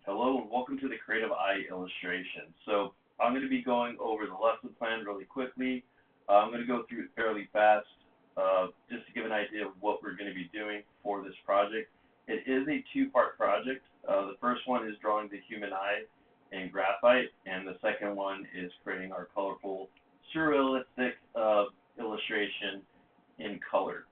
Hello and welcome to the Creative Eye illustration. So I'm going to be going over the lesson plan really quickly. I'm going to go through it fairly fast just to give an idea of what we're going to be doing for this project. It is a two-part project. The first one is drawing the human eye in graphite, and the second one is creating our colorful, surrealistic illustration in color.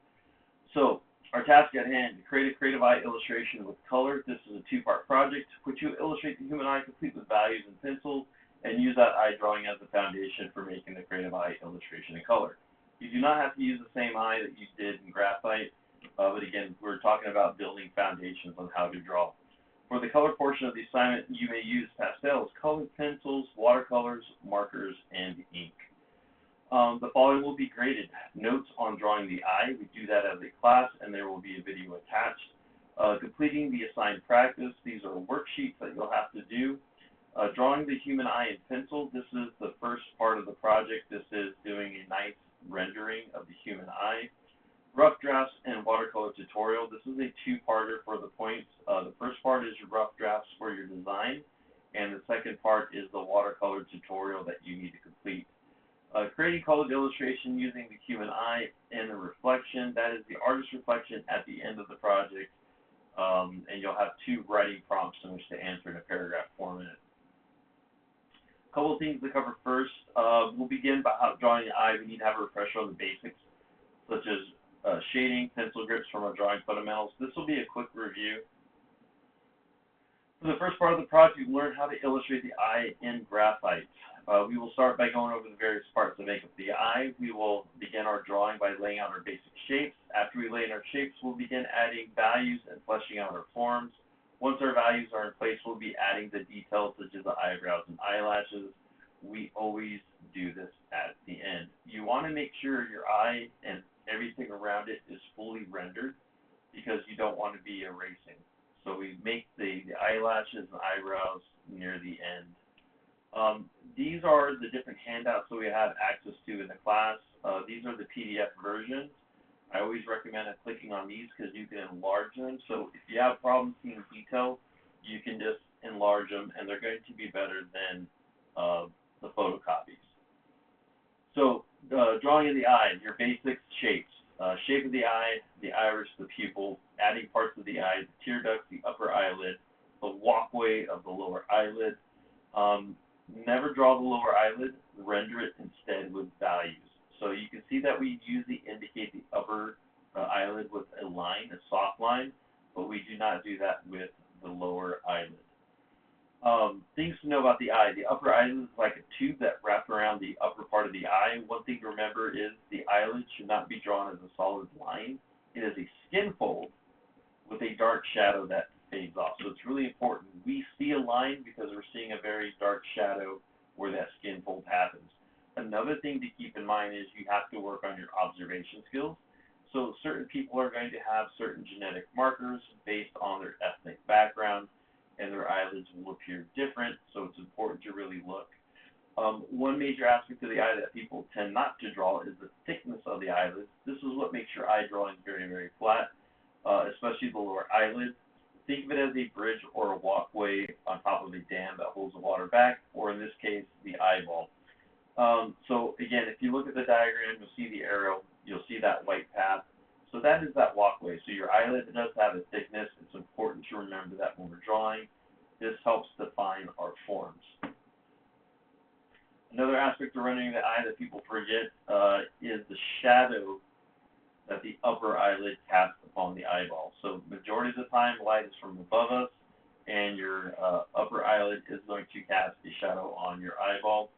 So our task at hand, to create a creative eye illustration with color. This is a two-part project, which you illustrate the human eye complete with values and pencils, and use that eye drawing as the foundation for making the creative eye illustration in color. You do not have to use the same eye that you did in graphite, but again, we're talking about building foundations on how to draw. For the color portion of the assignment, you may use pastels, colored pencils, watercolors, markers, and ink. The following will be graded. Notes on drawing the eye. We do that as a class, and there will be a video attached. Completing the assigned practice. These are worksheets that you'll have to do. Drawing the human eye in pencil. This is the first part of the project. This is doing a nice rendering of the human eye. Rough drafts and watercolor tutorial. This is a two-parter for the points. The first part is your rough drafts for your design, and the second part is the watercolor tutorial that you need to complete. Creating colored illustration using the human eye and the reflection. That is the artist's reflection at the end of the project, and you'll have two writing prompts in which to answer in a paragraph format. A couple of things to cover first. We'll begin by drawing the eye. We need to have a refresher on the basics, such as shading, pencil grips from our drawing fundamentals. This will be a quick review. For the first part of the project, you learn how to illustrate the eye in graphite. We will start by going over the various parts that make up the eye. We will begin our drawing by laying out our basic shapes. After we lay in our shapes, we'll begin adding values and fleshing out our forms. Once our values are in place, we'll be adding the details such as the eyebrows and eyelashes. We always do this at the end. You want to make sure your eye and everything around it is fully rendered because you don't want to be erasing. So we make the eyelashes and eyebrows near the end. These are the different handouts that we have access to in the class. These are the PDF versions. I always recommend clicking on these because you can enlarge them. So if you have problems seeing detail, you can just enlarge them, and they're going to be better than the photocopies. So drawing in the eye, your basic shapes. Shape of the eye, the iris, the pupil, adding parts of the eye, the tear duct, the upper eyelid, the walkway of the lower eyelid. Never draw the lower eyelid, render it instead with values. So you can see that we usually indicate the upper eyelid with a line, a soft line, but we do not do that with the lower eyelid. Things to know about the eye. The upper eyelid is like a tube that wraps around the upper part of the eye. One thing to remember is the eyelid should not be drawn as a solid line. It is a skin fold with a dark shadow that fades off. So it's really important. We see a line because we're seeing a very dark shadow where that skin fold happens. Another thing to keep in mind is you have to work on your observation skills. So certain people are going to have certain genetic markers based on their ethnic background, and their eyelids will appear different, so it's important to really look. One major aspect of the eye that people tend not to draw is the thickness of the eyelids. This is what makes your eye drawing very, very flat, especially the lower eyelid. Think of it as a bridge or a walkway on top of a dam that holds the water back, or in this case, the eyeball. So again, if you look at the diagram, you'll see the arrow, you'll see that white path. So that is that walkway. So your eyelid does have a thickness. It's important to remember that when we're drawing. This helps define our forms. Another aspect of rendering the eye that people forget is the shadow that the upper eyelid casts upon the eyeball. So majority of the time, light is from above us, and your upper eyelid is going to cast a shadow on your eyeball.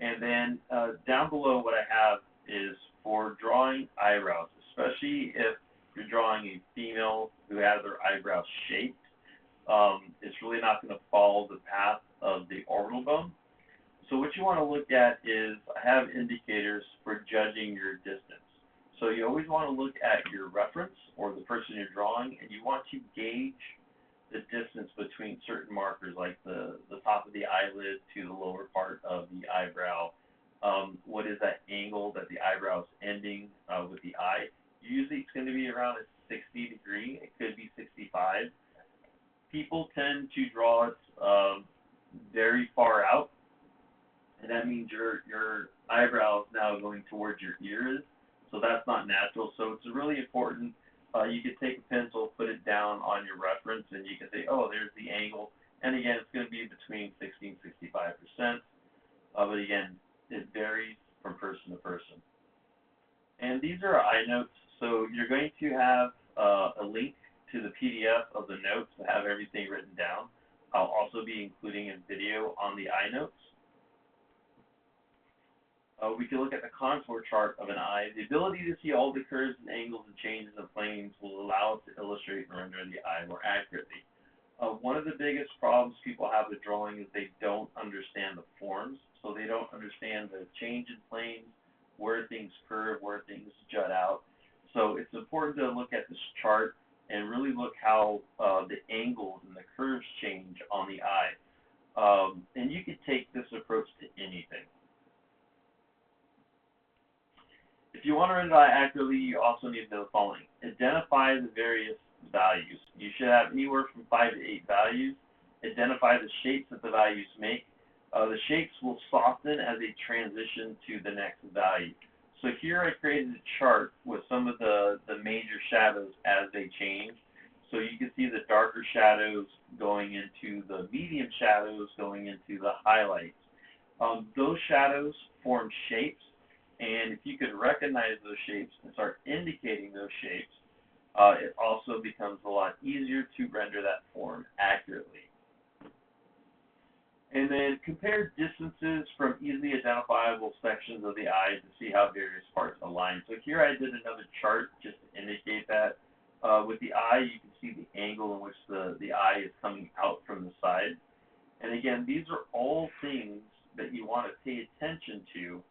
And then down below, what I have is for drawing eyebrows, especially if you're drawing a female who has their eyebrows shaped. It's really not going to follow the path of the orbital bone. So what you want to look at is, I have indicators for judging your distance. So you always want to look at your reference or the person you're drawing, and you want to gauge the distance between certain markers, like the top of the eyelid to the lower part of the eyebrow. What is that angle that the eyebrow is ending with the eye? Usually it's going to be around a 60 degree. It could be 65. people tend to draw it very far out, and that means your eyebrow is now going towards your ears, so that's not natural. So it's really important. You could take a pencil, put it down on your reference, and you can say, oh, there's the angle. And again, it's going to be between 60 and 65%. But again, it varies from person to person. And these are eye notes. So you're going to have a link to the PDF of the notes to have everything written down. I'll also be including a video on the eye notes. We can look at the contour chart of an eye. The ability to see all the curves and angles and changes of planes will allow us to illustrate and render the eye more accurately. One of the biggest problems people have with drawing is they don't understand the forms, so they don't understand the change in planes, where things curve, where things jut out. So it's important to look at this chart and really look how the angles and the curves change on the eye. And you could take this approach to anything. If you want to render the eye accurately, you also need to know the following. Identify the various values. You should have anywhere from 5 to 8 values. Identify the shapes that the values make. The shapes will soften as they transition to the next value. So here I created a chart with some of the major shadows as they change. So you can see the darker shadows going into the medium shadows going into the highlights. Those shadows form shapes, and if you could recognize those shapes and start indicating those shapes, it also becomes a lot easier to render that form accurately. And then compare distances from easily identifiable sections of the eye to see how various parts align. So here I did another chart just to indicate that. With the eye, you can see the angle in which the eye is coming out from the side. And again, these are all things that you want to pay attention to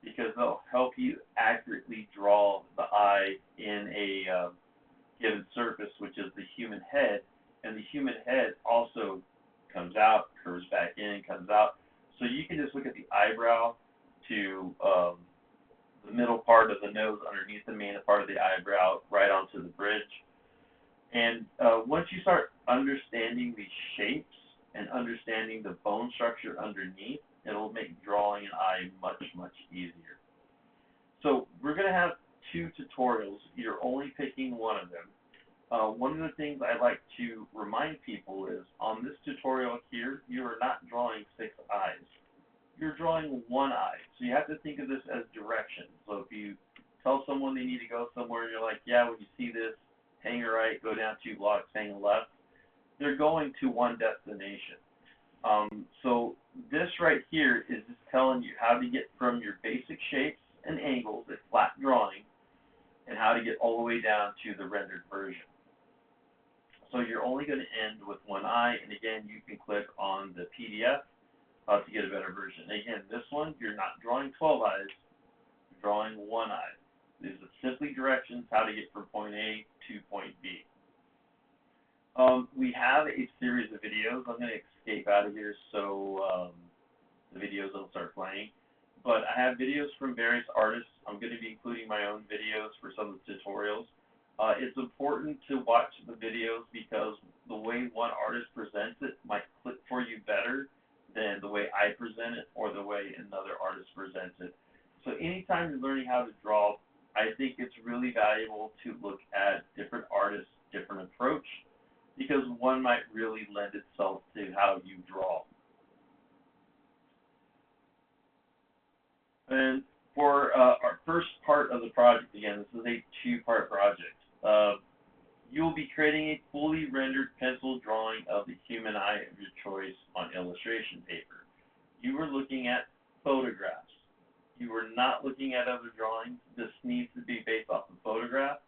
because they'll help you accurately draw the eye in a given surface, which is the human head. And the human head also comes out, curves back in, comes out. So you can just look at the eyebrow to the middle part of the nose underneath the main part of the eyebrow right onto the bridge. And once you start understanding these shapes and understanding the bone structure underneath, it'll make drawing an eye much, much easier. So we're going to have 2 tutorials. You're only picking one of them. One of the things I like to remind people is on this tutorial here, you are not drawing 6 eyes. You're drawing 1 eye. So you have to think of this as directions. So if you tell someone they need to go somewhere and you're like, yeah, when you see this, hang right, go down 2 blocks, hang left, they're going to one destination. So this right here is just telling you how to get from your basic shapes and angles, a flat drawing, and how to get all the way down to the rendered version. So you're only going to end with 1 eye, and again, you can click on the PDF to get a better version. And again, this one, you're not drawing 12 eyes, you're drawing 1 eye. These are simply directions how to get from point A to point B. We have a series of videos. I'm going to escape out of here so the videos don't start playing. But I have videos from various artists. I'm going to be including my own videos for some of the tutorials. It's important to watch the videos because the way one artist presents it might click for you better than the way I present it or the way another artist presents it. So anytime you're learning how to draw, I think it's really valuable to look at different artists' different approach because one might really lend itself to how you draw. And for our first part of the project, again, this is a 2-part project. You will be creating a fully rendered pencil drawing of the human eye of your choice on illustration paper. You are looking at photographs. You are not looking at other drawings. This needs to be based off of photograph,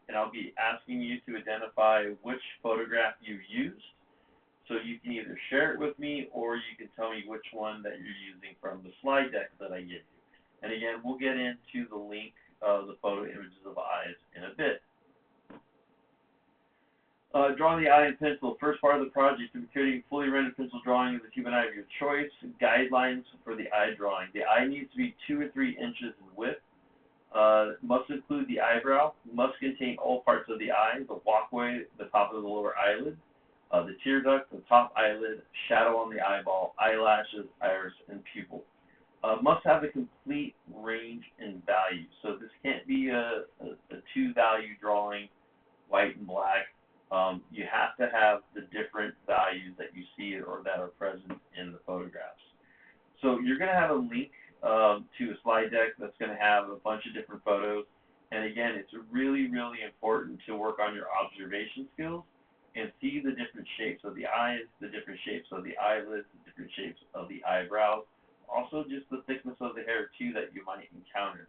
and I'll be asking you to identify which photograph you used. So you can either share it with me or you can tell me which one that you're using from the slide deck that I give you. And again, we'll get into the link of the photo images of eyes in a bit. Drawing the eye in pencil. First part of the project, you'll be creating a fully rendered pencil drawing of the human eye of your choice. Guidelines for the eye drawing. The eye needs to be 2 or 3 inches in width. Must include the eyebrow. Must contain all parts of the eye, the walkway, the top of the lower eyelid. The tear duct, the top eyelid, shadow on the eyeball, eyelashes, iris, and pupil. Must have a complete range and value. So this can't be a two-value drawing, white and black. You have to have the different values that you see or that are present in the photographs. So you're going to have a link to a slide deck that's going to have a bunch of different photos. And again, it's really, really important to work on your observation skills and see the different shapes of the eyes, the different shapes of the eyelids, the different shapes of the eyebrows, also just the thickness of the hair too that you might encounter.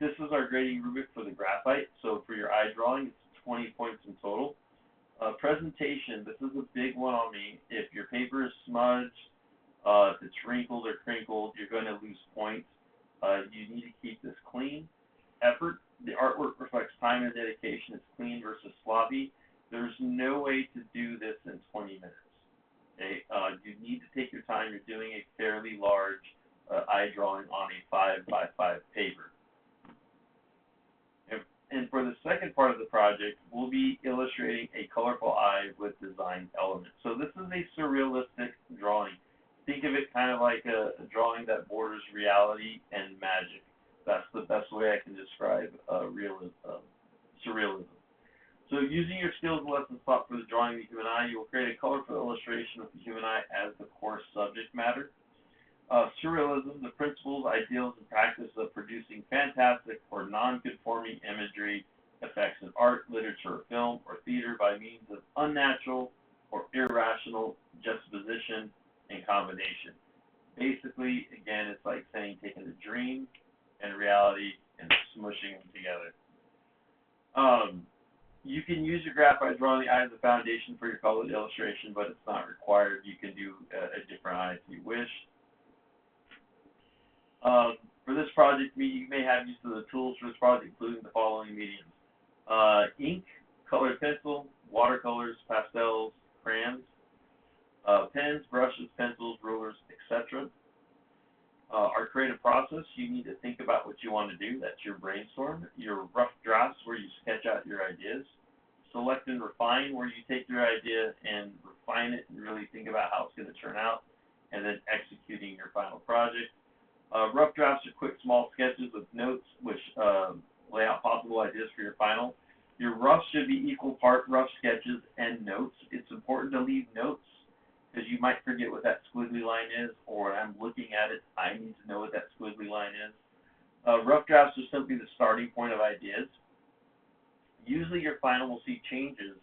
This is our grading rubric for the graphite. So for your eye drawing, it's 20 points in total. Presentation, this is a big one on me. If your paper is smudged, if it's wrinkled or crinkled, you're going to lose points. You need to keep this clean. Effort, the artwork reflects time and dedication. It's clean versus sloppy. There's no way to do this in 20 minutes. Okay? You need to take your time. You're doing a fairly large eye drawing on a 5x5 paper. And for the second part of the project, we'll be illustrating a colorful eye with design elements. So this is a surrealistic drawing. Think of it kind of like a drawing that borders reality and magic. That's the best way I can describe surrealism. So using your skills and lessons taught for the drawing of the human eye, you will create a colorful illustration of the human eye as the core subject matter. Surrealism, the principles, ideals, and practice of producing fantastic or non-conforming imagery, effects in art, literature, film, or theater by means of unnatural or irrational juxtaposition and combination. Basically, again, it's like saying taking a dream and reality and smushing them together. You can use your graphite drawing the eye as a foundation for your colored illustration, but it's not required. You can do a different eye if you wish. For this project, you may have use of the tools for this project, including the following mediums: ink, colored pencil, watercolors, pastels, crayons, pens, brushes, pencils, rulers, etc. Our creative process, you need to think about what you want to do. That's your brainstorm. Your rough drafts, where you sketch out your ideas. Select and refine, where you take your idea and refine it and really think about how it's going to turn out, and then executing your final project. Rough drafts are quick, small sketches with notes, which lay out possible ideas for your final. Your roughs should be equal part rough sketches and notes. It's important to leave notes, because you might forget what that squiggly line is, or when I'm looking at it, I need to know what that squiggly line is. Rough drafts are simply the starting point of ideas. Usually your final will see changes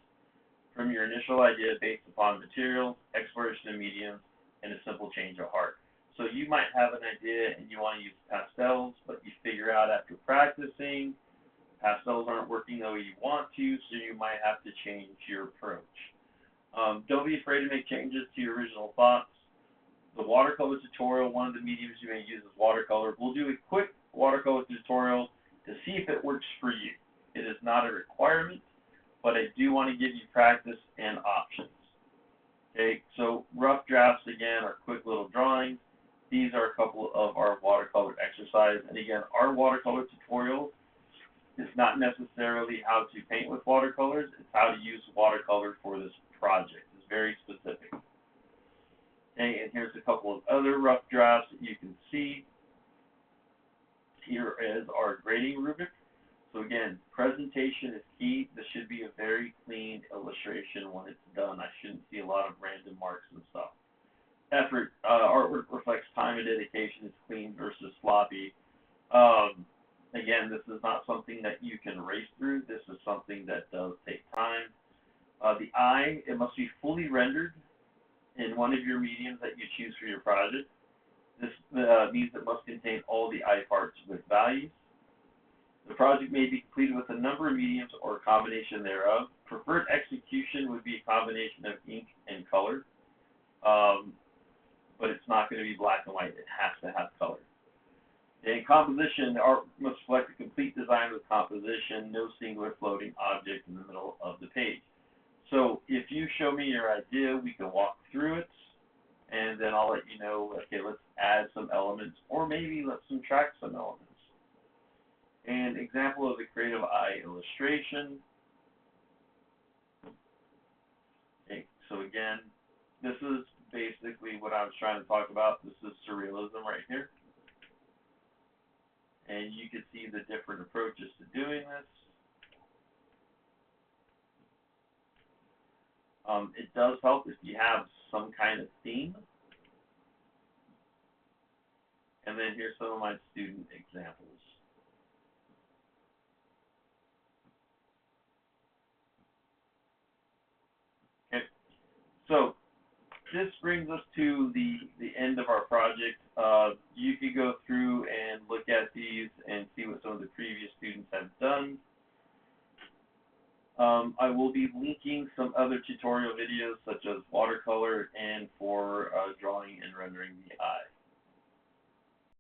from your initial idea based upon materials, exploration of mediums, and a simple change of heart. So you might have an idea and you want to use pastels, but you figure out after practicing, pastels aren't working the way you want to, so you might have to change your approach. Don't be afraid to make changes to your original thoughts. The watercolor tutorial, one of the mediums you may use is watercolor. We'll do a quick watercolor tutorial to see if it works for you. It is not a requirement, but I do want to give you practice and options. Okay, so rough drafts, again, are quick little drawings. These are a couple of our watercolor exercises. And again, our watercolor tutorial is not necessarily how to paint with watercolors. It's how to use watercolor for this project. It's very specific. Okay, and here's a couple of other rough drafts that you can see. Here is our grading rubric. So again, presentation is key. This should be a very clean illustration when it's done. I shouldn't see a lot of random marks and stuff. Effort, artwork reflects time and dedication. It's clean versus sloppy. Again, this is not something that you can race through. This is something that does take time. The eye, it must be fully rendered in one of your mediums that you choose for your project. This means it must contain all the eye parts with values. The project may be completed with a number of mediums or a combination thereof. Preferred execution would be a combination of ink and color, but it's not going to be black and white. It has to have color. In composition, the art must reflect a complete design with composition, no singular floating object in the middle of the page. So if you show me your idea, we can walk through it, and then I'll let you know, okay, let's add some elements, or maybe let's subtract some elements. An example of the creative eye illustration. again, this is basically what I was trying to talk about. This is surrealism right here. And you can see the different approaches to doing this. It does help if you have some kind of theme. And then here's some of my student examples. Okay, so this brings us to the end of our project. You could go through and look at these and see what some of the previous students have done. I will be linking some other tutorial videos such as watercolor and for drawing and rendering the eye.